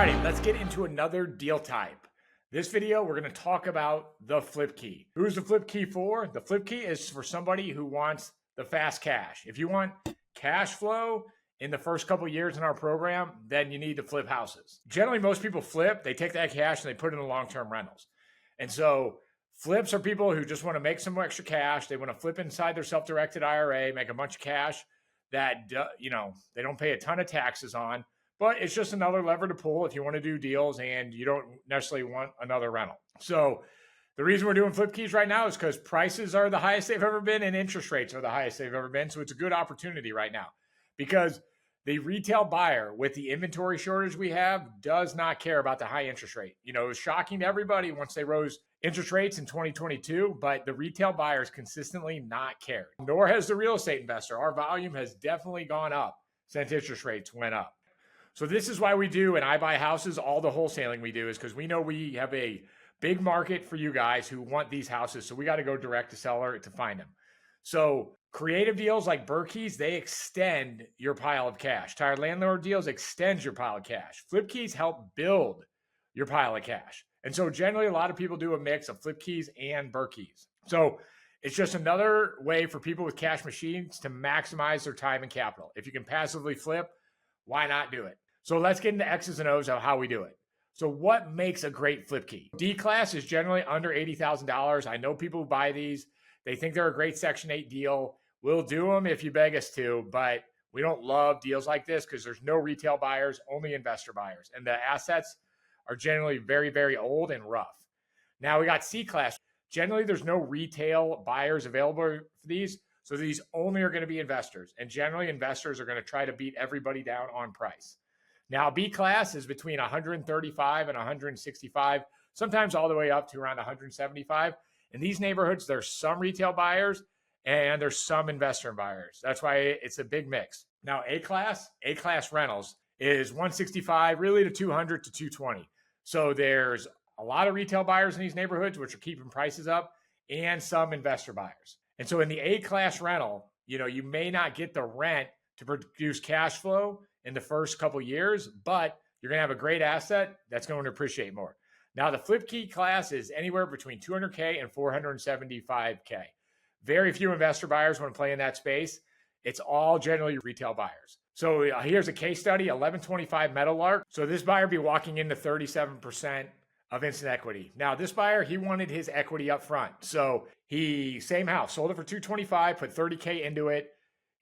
righty, let's get into another deal type. This video, we're going to talk about the FlipKey. Who's the FlipKey for? The FlipKey is for somebody who wants the fast cash. If you want cash flow in the first couple of years in our program, then you need to flip houses. Generally, most people flip, they take that cash and they put it in long-term rentals. And so flips are people who just want to make some extra cash. They want to flip inside their self-directed IRA, make a bunch of cash that, they don't pay a ton of taxes on. But it's just another lever to pull if you want to do deals and you don't necessarily want another rental. So the reason we're doing FlipKeys right now is because prices are the highest they've ever been and interest rates are the highest they've ever been. So it's a good opportunity right now because the retail buyer with the inventory shortage we have does not care about the high interest rate. It was shocking to everybody once they rose interest rates in 2022, but the retail buyers consistently not cared, nor has the real estate investor. Our volume has definitely gone up since interest rates went up. So this is why we do, and I buy houses, all the wholesaling we do is because we know we have a big market for you guys who want these houses. So we got to go direct to seller to find them. So creative deals like Berkeys, they extend your pile of cash. Tired landlord deals extends your pile of cash. FlipKeys help build your pile of cash. And so generally a lot of people do a mix of FlipKeys and Berkeys. So it's just another way for people with cash machines to maximize their time and capital. If you can passively flip, why not do it? So let's get into X's and O's of how we do it. So what makes a great FlipKey? D-class is generally under $80,000. I know people who buy these. They think they're a great Section 8 deal. We'll do them if you beg us to, but we don't love deals like this because there's no retail buyers, only investor buyers. And the assets are generally very, very old and rough. Now we got C-class. Generally, there's no retail buyers available for these. So these only are going to be investors. And generally, investors are going to try to beat everybody down on price. Now, B class is between 135 and 165, sometimes all the way up to around 175. In these neighborhoods, there's some retail buyers and there's some investor buyers. That's why it's a big mix. Now, A class rentals is 165 really to 200 to 220. So there's a lot of retail buyers in these neighborhoods, which are keeping prices up, and some investor buyers. And so in the A class rental, you may not get the rent to produce cash flow in the first couple years, but you're going to have a great asset that's going to appreciate more. Now, the FlipKey class is anywhere between $200K and $475K. Very few investor buyers want to play in that space. It's all generally retail buyers. So here's a case study, 1125 Meadowlark. So this buyer be walking into 37% of instant equity. Now, this buyer, he wanted his equity up front. So same house, sold it for $225, put $30K into it.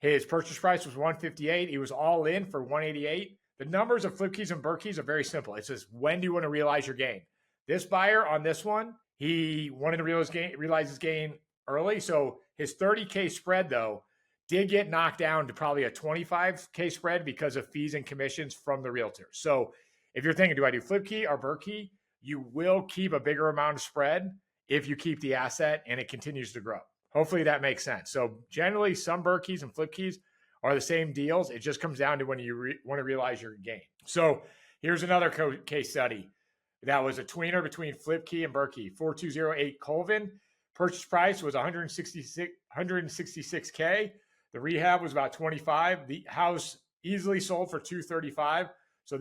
His purchase price was $158. He was all in for $188. The numbers of FlipKeys and Berkeys are very simple. It says, when do you want to realize your gain? This buyer on this one, he wanted to realize his gain early. So his $30K spread, though, did get knocked down to probably a $25K spread because of fees and commissions from the realtor. So if you're thinking, do I do FlipKey or Berkey? You will keep a bigger amount of spread if you keep the asset and it continues to grow. Hopefully that makes sense. So generally some Berkeys and FlipKeys are the same deals. It just comes down to when you want to realize your gain. So here's another case study. That was a tweener between FlipKey and Berkey, 4208 Colvin. Purchase price was $166K. The rehab was about 25. The house easily sold for $235. So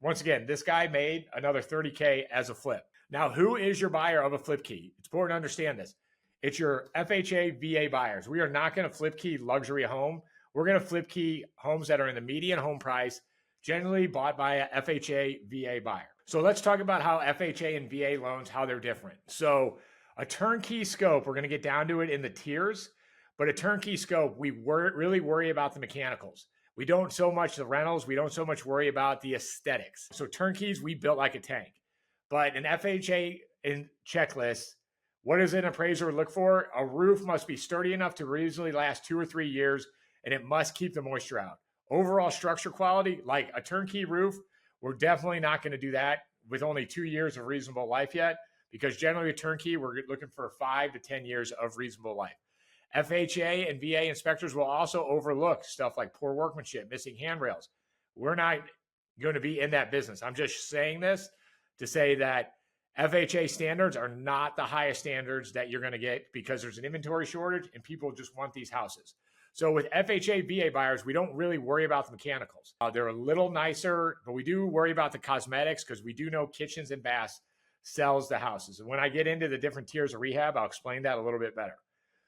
once again, this guy made another $30K as a flip. Now, who is your buyer of a FlipKey? It's important to understand this. It's your FHA, VA buyers. We are not going to FlipKey luxury home. We're going to FlipKey homes that are in the median home price, generally bought by a FHA, VA buyer. So let's talk about how FHA and VA loans, how they're different. So a turnkey scope, we're going to get down to it in the tiers, but a turnkey scope, we really worry about the mechanicals. We don't so much the rentals. We don't so much worry about the aesthetics. So turnkeys, we built like a tank. But an FHA checklist, what does an appraiser look for? A roof must be sturdy enough to reasonably last 2 or 3 years, and it must keep the moisture out. Overall structure quality, like a turnkey roof, we're definitely not going to do that with only 2 years of reasonable life yet, because generally a turnkey, we're looking for 5 to 10 years of reasonable life. FHA and VA inspectors will also overlook stuff like poor workmanship, missing handrails. We're not going to be in that business. I'm just saying this to say that FHA standards are not the highest standards that you're going to get because there's an inventory shortage and people just want these houses. So with FHA, VA buyers, we don't really worry about the mechanicals. They're a little nicer, but we do worry about the cosmetics because we do know kitchens and baths sells the houses. And when I get into the different tiers of rehab, I'll explain that a little bit better.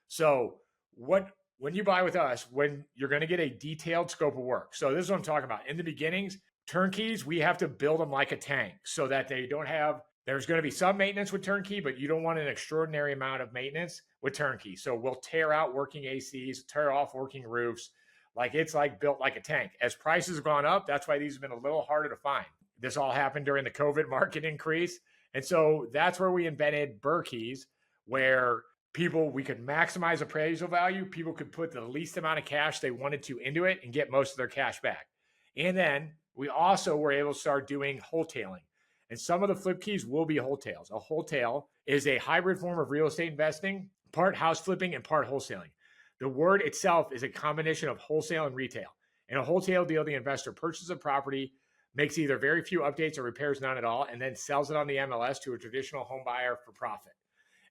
So when you buy with us, when you're going to get a detailed scope of work. So this is what I'm talking about. In the beginnings, turnkeys, we have to build them like a tank so that they don't have, there's going to be some maintenance with turnkey, but you don't want an extraordinary amount of maintenance with turnkey. So we'll tear out working ACs, tear off working roofs. Like it's like built like a tank. As prices have gone up, that's why these have been a little harder to find. This all happened during the COVID market increase. And so that's where we invented FlipKeys, where we could maximize appraisal value. People could put the least amount of cash they wanted to into it and get most of their cash back. And then we also were able to start doing wholetailing. And some of the FlipKeys will be wholetails. A wholetail is a hybrid form of real estate investing, part house flipping and part wholesaling. The word itself is a combination of wholesale and retail. In a wholesale deal, the investor purchases a property, makes either very few updates or repairs, none at all, and then sells it on the MLS to a traditional home buyer for profit.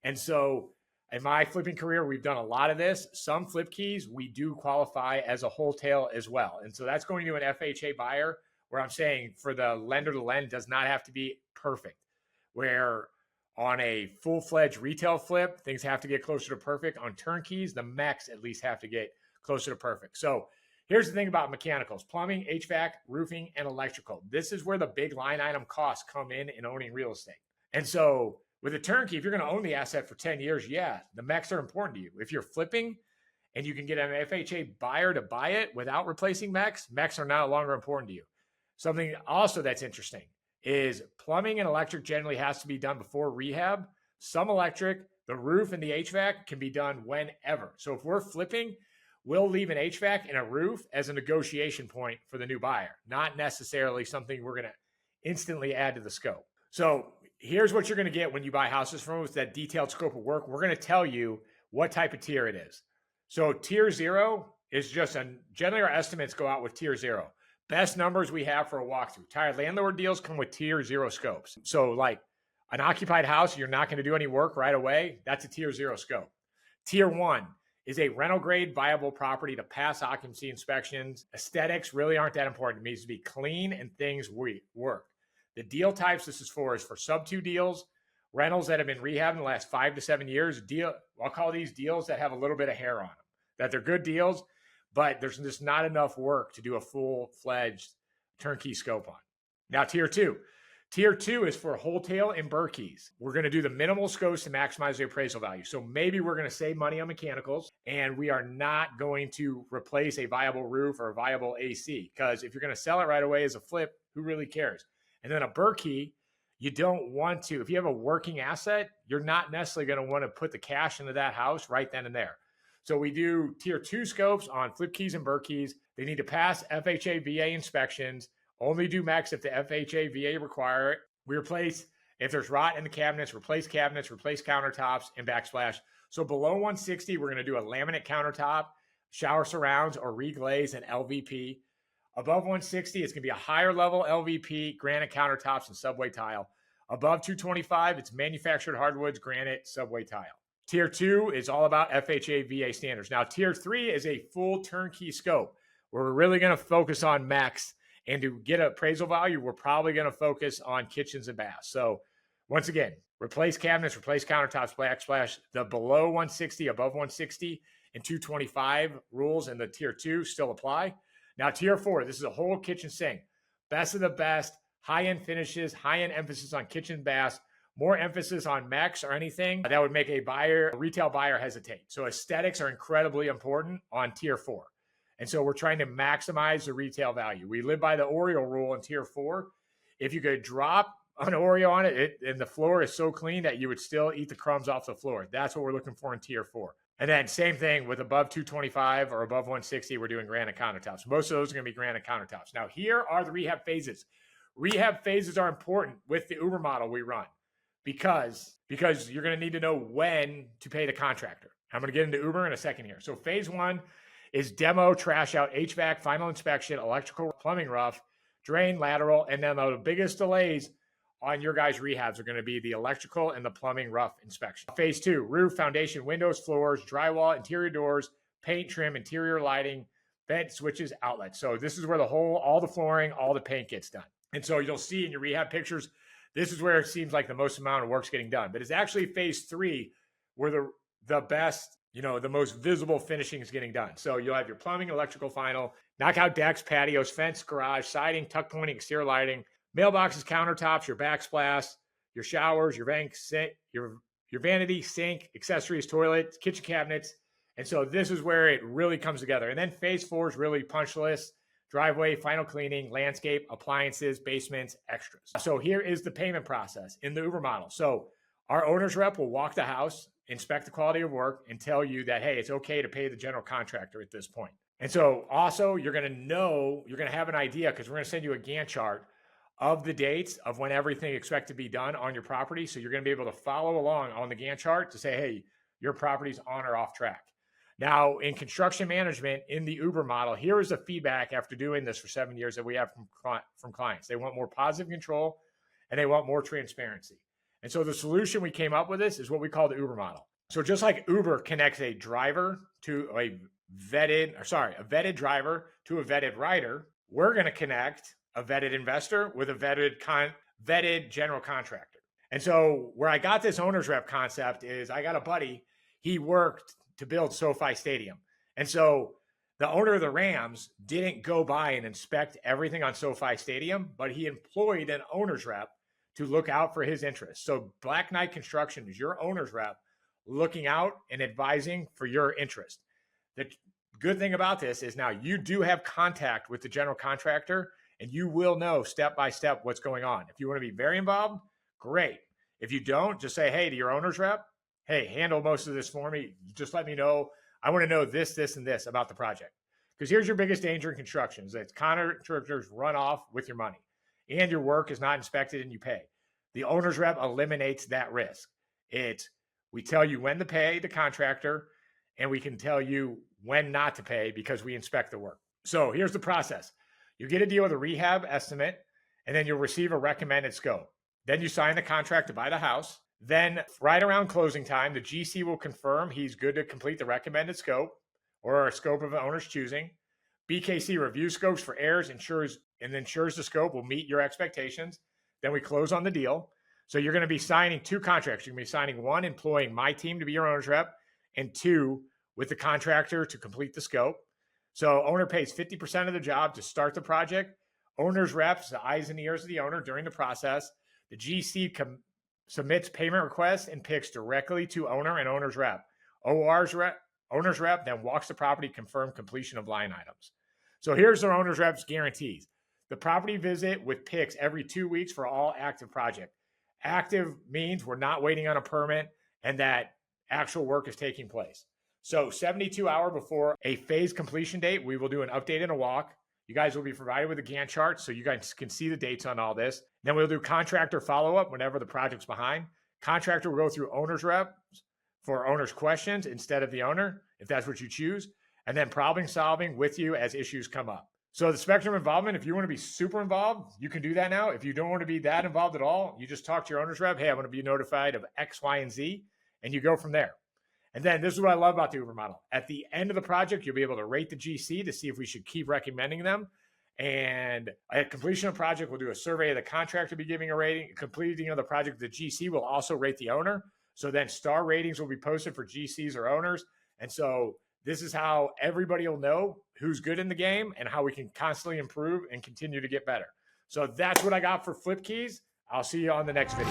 And so in my flipping career, we've done a lot of this. Some FlipKeys, we do qualify as a wholesale as well. And so that's going to an FHA buyer where I'm saying for the lender to lend does not have to be perfect. Where on a full-fledged retail flip, things have to get closer to perfect. On turnkeys, the mechs at least have to get closer to perfect. So here's the thing about mechanicals: plumbing, HVAC, roofing, and electrical. This is where the big line item costs come in owning real estate. And so with a turnkey, if you're going to own the asset for 10 years, yeah, the mechs are important to you. If you're flipping and you can get an FHA buyer to buy it without replacing mechs are no longer important to you. Something also that's interesting is plumbing and electric generally has to be done before rehab. Some electric, the roof and the HVAC can be done whenever. So if we're flipping, we'll leave an HVAC and a roof as a negotiation point for the new buyer, not necessarily something we're going to instantly add to the scope. So here's what you're going to get when you buy houses from us, that detailed scope of work. We're going to tell you what type of tier it is. So tier 0 is just generally our estimates go out with tier 0. Best numbers we have for a walkthrough. Tired landlord deals come with tier 0 scopes. So like an occupied house, you're not going to do any work right away. That's a tier 0 scope. Tier 1 is a rental grade viable property to pass occupancy inspections. Aesthetics really aren't that important. It needs to be clean and things work. The deal types this is for sub 2 deals, rentals that have been rehabbed in the last 5 to 7 years. I'll call these deals that have a little bit of hair on them, that they're good deals, but there's just not enough work to do a full-fledged turnkey scope on. Now, tier 2. Tier 2 is for wholesale and FlipKeys. We're going to do the minimal scopes to maximize the appraisal value. So maybe we're going to save money on mechanicals, and we are not going to replace a viable roof or a viable AC, because if you're going to sell it right away as a flip, who really cares? And then a FlipKey, you don't want to, if you have a working asset, you're not necessarily going to want to put the cash into that house right then and there. So we do tier 2 scopes on FlipKeys and FlipKeys. They need to pass FHA, VA inspections. Only do mechs if the FHA, VA require it. We replace, if there's rot in the cabinets, replace countertops, and backsplash. So below 160, we're going to do a laminate countertop, shower surrounds, or reglaze and LVP. Above 160, it's going to be a higher level LVP, granite countertops, and subway tile. Above 225, it's manufactured hardwoods, granite, subway tile. Tier 2 is all about FHA, VA standards. Now, tier 3 is a full turnkey scope where we're really going to focus on mechs. And to get appraisal value, we're probably going to focus on kitchens and baths. So once again, replace cabinets, replace countertops, backsplash. The below 160, above 160, and 225 rules in the tier 2 still apply. Now, tier 4, this is a whole kitchen sink. Best of the best, high-end finishes, high-end emphasis on kitchen baths, more emphasis on mechs or anything that would make a retail buyer hesitate. So aesthetics are incredibly important on tier 4. And so we're trying to maximize the retail value. We live by the Oreo rule in tier 4. If you could drop an Oreo on it, and the floor is so clean that you would still eat the crumbs off the floor. That's what we're looking for in tier 4. And then same thing with above 225 or above 160, we're doing granite countertops. Most of those are going to be granite countertops. Now, here are the rehab phases. Rehab phases are important with the Uber model we run because you're going to need to know when to pay the contractor. I'm going to get into Uber in a second here. So phase 1 is demo, trash out, HVAC, final inspection, electrical, plumbing rough, drain, lateral, and then the biggest delays on your guys' rehabs are going to be the electrical and the plumbing rough inspection. Phase 2, roof, foundation, windows, floors, drywall, interior doors, paint, trim, interior lighting, vent, switches, outlets. So this is where all the flooring, all the paint gets done. And so you'll see in your rehab pictures, this is where it seems like the most amount of work's getting done. But it's actually phase 3 where the best, the most visible finishing is getting done. So you'll have your plumbing, electrical final, knockout decks, patios, fence, garage, siding, tuck pointing, exterior lighting, mailboxes, countertops, your backsplash, your showers, your vanity, sink, accessories, toilets, kitchen cabinets. And so this is where it really comes together. And then phase 4 is really punch list, driveway, final cleaning, landscape, appliances, basements, extras. So here is the payment process in the Uber model. So our owner's rep will walk the house, inspect the quality of work, and tell you that, hey, it's okay to pay the general contractor at this point. And so also you're going to have an idea, because we're going to send you a Gantt chart of the dates of when everything expected to be done on your property. So you're going to be able to follow along on the Gantt chart to say, hey, your property's on or off track. Now, in construction management, in the Uber model, here is the feedback after doing this for 7 years that we have from clients. They want more positive control and they want more transparency. And so the solution we came up with this is what we call the Uber model. So just like Uber connects a driver to a vetted driver to a vetted rider, we're going to connect a vetted investor with a vetted general contractor. And so where I got this owner's rep concept is I got a buddy, he worked to build SoFi Stadium. And so the owner of the Rams didn't go by and inspect everything on SoFi Stadium, but he employed an owner's rep to look out for his interests. So Black Knight Construction is your owner's rep looking out and advising for your interest. The good thing about this is now you do have contact with the general contractor and you will know step by step what's going on. If you want to be very involved, great. If you don't, just say, hey, to your owner's rep, hey, handle most of this for me. Just let me know. I want to know this, this, and this about the project. Because here's your biggest danger in construction is that contractors run off with your money and your work is not inspected and you pay. The owner's rep eliminates that risk. We tell you when to pay the contractor and we can tell you when not to pay because we inspect the work. So here's the process. You get a deal with a rehab estimate and then you'll receive a recommended scope. Then you sign the contract to buy the house. Then right around closing time, the GC will confirm he's good to complete the recommended scope or a scope of the owner's choosing. BKC reviews scopes for errors, ensures the scope will meet your expectations. Then we close on the deal. So you're going to be signing 2 contracts. You're going to be signing 1, employing my team to be your owner's rep, and 2, with the contractor to complete the scope. So owner pays 50% of the job to start the project. Owner's reps, the eyes and ears of the owner during the process. The GC submits payment requests and picks directly to owner and owner's rep. Owner's rep then walks the property, confirm completion of line items. So here's their owner's rep's guarantees. The property visit with picks every 2 weeks for all active project. Active means we're not waiting on a permit and that actual work is taking place. So 72 hours before a phase completion date, we will do an update and a walk. You guys will be provided with a Gantt chart so you guys can see the dates on all this. Then we'll do contractor follow-up whenever the project's behind. Contractor will go through owner's reps for owner's questions instead of the owner, if that's what you choose. And then problem solving with you as issues come up. So the spectrum of involvement, if you want to be super involved, you can do that now. If you don't want to be that involved at all, you just talk to your owner's rep. Hey, I want to be notified of X, Y, and Z, and you go from there. And then this is what I love about the Uber model. At the end of the project, you'll be able to rate the GC to see if we should keep recommending them. And at completion of project, we'll do a survey of the contractor, be giving a rating. Completing of the project, the GC will also rate the owner. So then star ratings will be posted for GCs or owners. And so this is how everybody will know who's good in the game and how we can constantly improve and continue to get better. So that's what I got for FlipKeys. I'll see you on the next video.